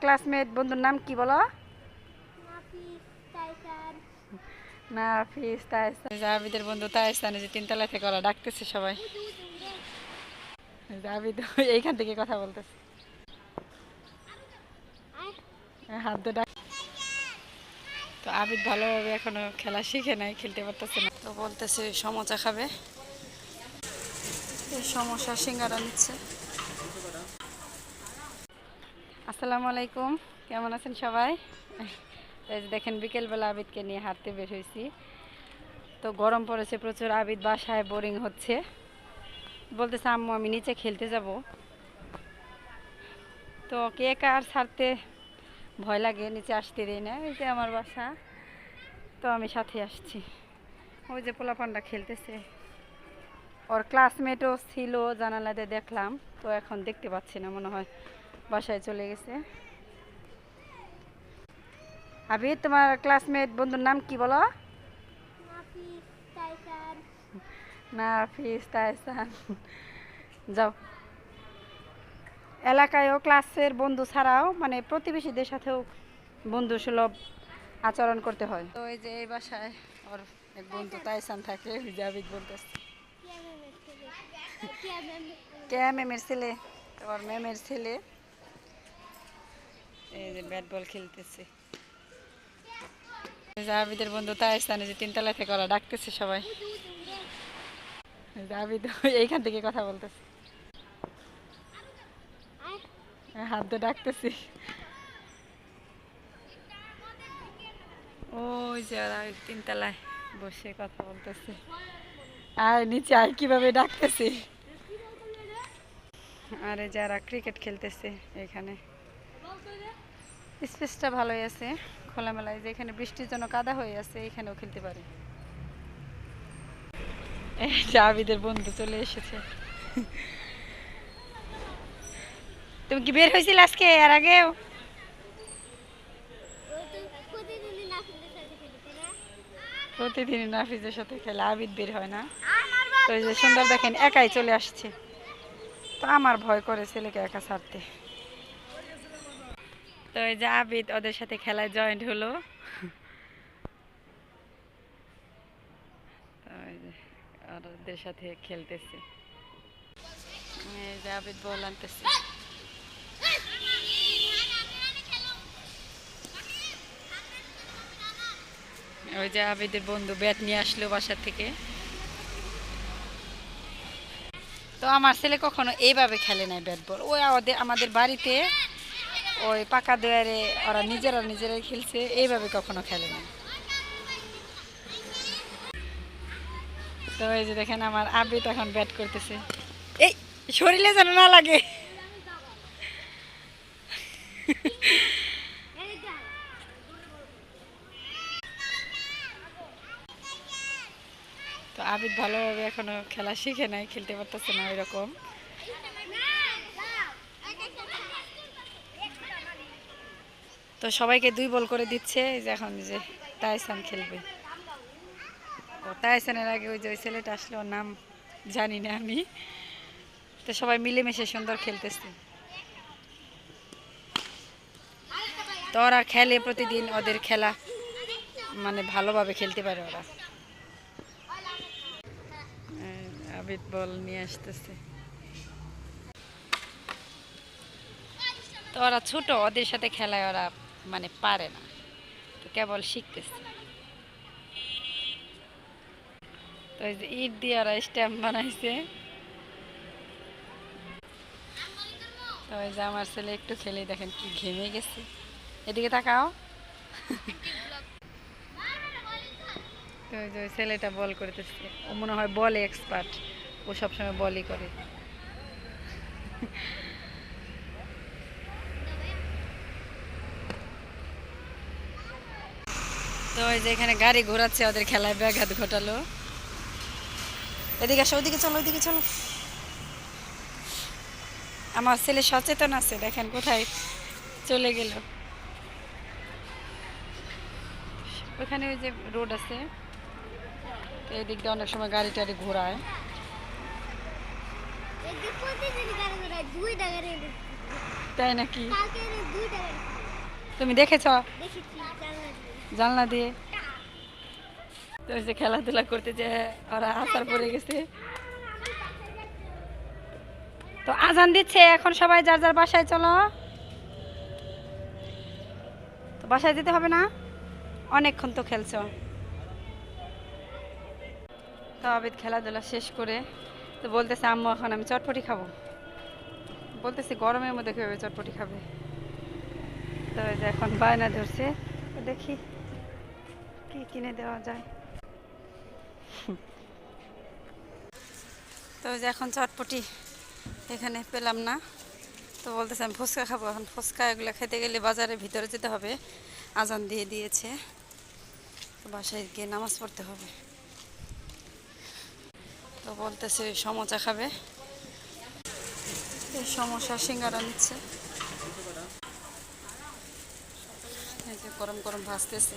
Classmate বন্ধুর নাম কি বলো? নাফিস তাইসান। জাভিদের বন্ধু তাইসান যে তিনতলা থেকে ওরা ডাকতেছে সবাই। জাভিদ এইখান থেকে কথা বলতেছে, হাত দিয়ে ডাক। তো আবিদ ভালোভাবে এখনো খেলা শিখে নাই, খেলতে পারতেছে না। তো বলতেছে সমোসা খাবে, এই সমস্যা সিঙ্গারা নিচ্ছে। আসসালামু আলাইকুম, কেমন আছেন সবাই? এই যে দেখেন বিকেলবেলা আবিদকে নিয়ে হাঁটতে বের হয়েছি। তো গরম পড়েছে প্রচুর, আবিদ বাসায় বোরিং হচ্ছে, বলতেছে আম্মু আমি নিচে খেলতে যাব। তো কে কার ছাড়তে ভয় লাগে, নিচে আসতে দেয় না। এই যে আমার বাসা, তো আমি সাথে আসছি। ওই যে পোলাপানটা খেলতেছে, ওর ক্লাসমেটও ছিল জানালাতে দেখলাম, তো এখন দেখতে পাচ্ছি না, মনে হয় বাসায় চলে গেছে। আবিদ তোমার ক্লাসমেট বন্ধুর নাম কি বলো? নাফিস তাইসান। যাও, এলাকায়ও ক্লাসের বন্ধু ছাড়াও মানে প্রতিবেশীদের সাথেও বন্ধু সুলভ আচরণ করতে হয়। তো এই যে এই বাসায় ওর এক বন্ধু তাইসান থাকে, জাভিদ বলতেছে কে ম্যামের ছেলে, ওর ম্যামের ছেলে। এই যে ব্যাট বল খেলতেছে। জাভিদের বন্ধু তাইসান যে তিনতলা থেকে ওরা ডাকতেছে সবাই। জাভিদ এইখান থেকে কথা বলতেছে, হাত দিয়ে ডাকতেছি। ওই যে ওরা তিনতলায় বসে কথা বলতেছে, আর নিচে আর কিভাবে ডাকতেছি। আরে যারা ক্রিকেট খেলতেছে এখানে, স্পেসটা ভালোই আছে, খোলামেলায়। যে এখানে বৃষ্টির জন্য কাদা হয়ে আছে, এখানেও খেলতে পারে। এই যে আবিদের বন্ধু চলে এসেছে। তুমি কি বের হয়েছিল আজকে এর আগেও? প্রতিদিনই নাফিজের সাথে খেলে, আবিদ বের হয় না। তো এই যে সুন্দর দেখেন একাই চলে আসছে, তো আমার ভয় করে ছেলেকে একা ছাড়তে। তো এই যে আবিদ ওদের সাথে খেলায় জয়েন্ট হলো। ওদের সাথে খেলতেছে, এই যে আবিদ বল আনতেছে। ওই যে আবিদের বন্ধু ব্যাট নিয়ে আসলো বাসার থেকে। তো আমার ছেলে কখনো এইভাবে খেলে নাই ব্যাট বল। ওই আমাদের বাড়িতে ওই পাকা দেয়ারে ওরা নিজেরাই খেলছে, এইভাবে কখনো খেলে না। তো এই যে দেখেন আমার আবিদ এখন ব্যাট করতেছে, এই শরীরে যেন না লাগে। তো আবিদ ভালোভাবে এখনো খেলা শিখে নাই, খেলতে পারতেছে না ওইরকম। তো সবাইকে 2 বল করে দিচ্ছে, এই যে এখন যে তাইসান খেলবে। ও তাইসানের আগে ওই যে ওই ছেলেটা আসলে, ওর নাম জানি না আমি। তো সবাই মিলেমিশে সুন্দর খেলতেছে। তো ওরা খেলে প্রতিদিন, ওদের খেলা মানে ভালোভাবে খেলতে পারে ওরা। আবিদ বল নিয়ে আসতেছে। তো ওরা ছোট, ওদের সাথে খেলায় ওরা মানে পারে না, তো কেবল শিখতেছে। তো এই যে ইট দিয়ে ওরা স্ট্যাম্প বানাইছে। তো এই যে আমার ছেলে একটু খেলেই দেখেন কি ঘেমে গেছে। এদিকে তাকাও। তো ওই যে ওই ছেলেটা বল করতেছে, ও মনে হয় বলে এক্সপার্ট, ও সবসময় বলই করে। তো ওই যে এখানে গাড়ি ঘোরাচ্ছে, ওদের খেলায় ব্যাঘাত ঘটালো। এদিকে আসো, ওইদিকে চলো, ওইদিকে চলো। আমার ছেলে সচেতন আছে, দেখেন কোথায় চলে গেল। ওখানে ওই যে রোড আছে, তো এই দিক দিয়ে অনেক সময় গাড়ি টাড়ি ঘোরায়। তাই নাকি? কালকে 2 টাকা তুমি দেখেছ দেখেছি জানলা দিয়ে। জানলা দিয়ে? তো ওই যে খেলাধুলা করতে যে ওরা আসার পড়ে গেছে। তো আজান দিচ্ছে, এখন সবাই যার যার বাসায় চলো। তো বাসায় যেতে হবে না? অনেকক্ষণ তো খেলছো। তো আবিদ খেলাধুলা শেষ করে তো বলতেছে আম্মু এখন আমি চটপটি খাবো। বলতেছি গরমের মধ্যে কীভাবে চটপটি খাবে। তো এই যে এখন বায়না ধরছে, তো দেখি কি কিনে দেওয়া যায়। তো ওই যে এখন চটপটি এখানে পেলাম না, তো বলতেছে আমি ফুচকা খাবো। এখন ফুচকা এগুলো খেতে গেলে বাজারের ভিতরে যেতে হবে, আজান দিয়ে দিয়েছে, তো বাসায় গিয়ে নামাজ পড়তে হবে। তো বলতেছে সমোসা খাবে, এই সমোসা সিঙ্গারা নিচ্ছে। এই যে গরম গরম ভাজতেছে।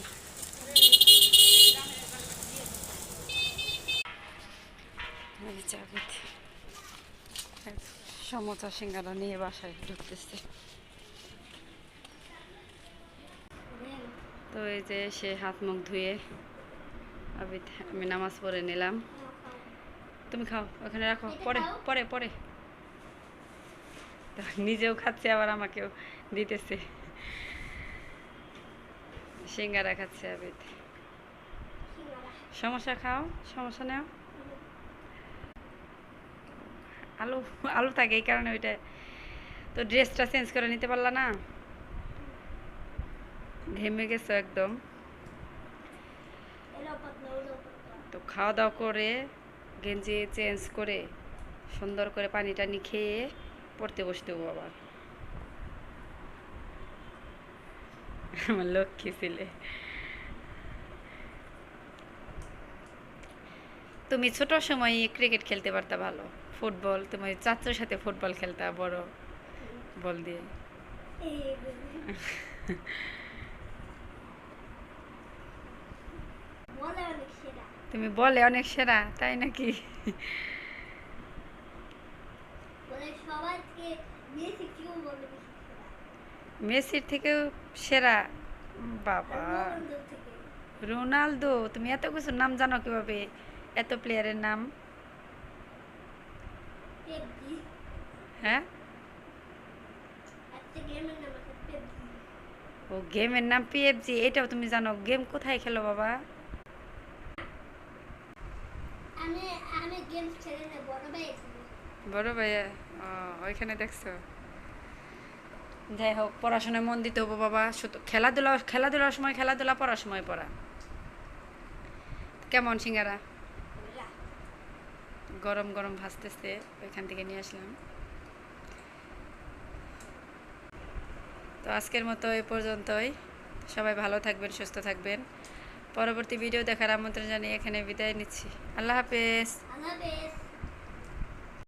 সমোসা সিঙ্গারা নিয়ে বাসায় ঢুকতেছে। তো এই যে সে হাত মুখ ধুয়ে আমি নামাজ পড়ে নিলাম। তুমি খাও, ওখানে রাখো, পরে পরে পরে। তো নিজেও খাচ্ছে আবার আমাকেও দিতেছে, সিঙ্গারা খাচ্ছে আবিদ। সমস্যা খাও, সমস্যা নাও। আলু আলু থাকে এই কারণে ওইটা। তো ড্রেসটা চেঞ্জ করে নিতে পারলা না? ঘেমে গেছো একদম। তো খাওয়া দাওয়া করে গেঞ্জি চেঞ্জ করে সুন্দর করে পানি টানি খেয়ে পড়তে বসতে আবার। আমার লক্ষ্মী ছিলে। তুমি ছোট সময় ক্রিকেট খেলতে পারতা ভালো, ফুটবল। তুমি চাচুর সাথে ফুটবল খেলতা বড় বল দিয়ে। তুমি বলে অনেক সেরা, তাই নাকি? মেসির থেকেও সেরা? বাবা, রোনালদো! তুমি এত কিছুর নাম জানো কিভাবে, এত প্লেয়ারের নাম? হ্যাঁ, ও গেমের নাম পিএফজি, এটাও তুমি জানো? গেম কোথায় খেলো বাবা? বড় ভাইয়া? ও, ওইখানে দেখছো। যাই হোক, পড়াশোনায় মন দিতে হবো বাবা। শুধু খেলাধুলার সময় খেলাধুলা, পড়ার সময় পড়া। কেমন সিঙ্গারা? গরম গরম ভাজতেছে, ওইখান থেকে নিয়ে আসলাম। তো আজকের মতো এই পর্যন্তই। সবাই ভালো থাকবেন, সুস্থ থাকবেন। পরবর্তী ভিডিও দেখার আমন্ত্রণ জানিয়ে এখানে বিদায় নিচ্ছি। আল্লাহ হাফেজ।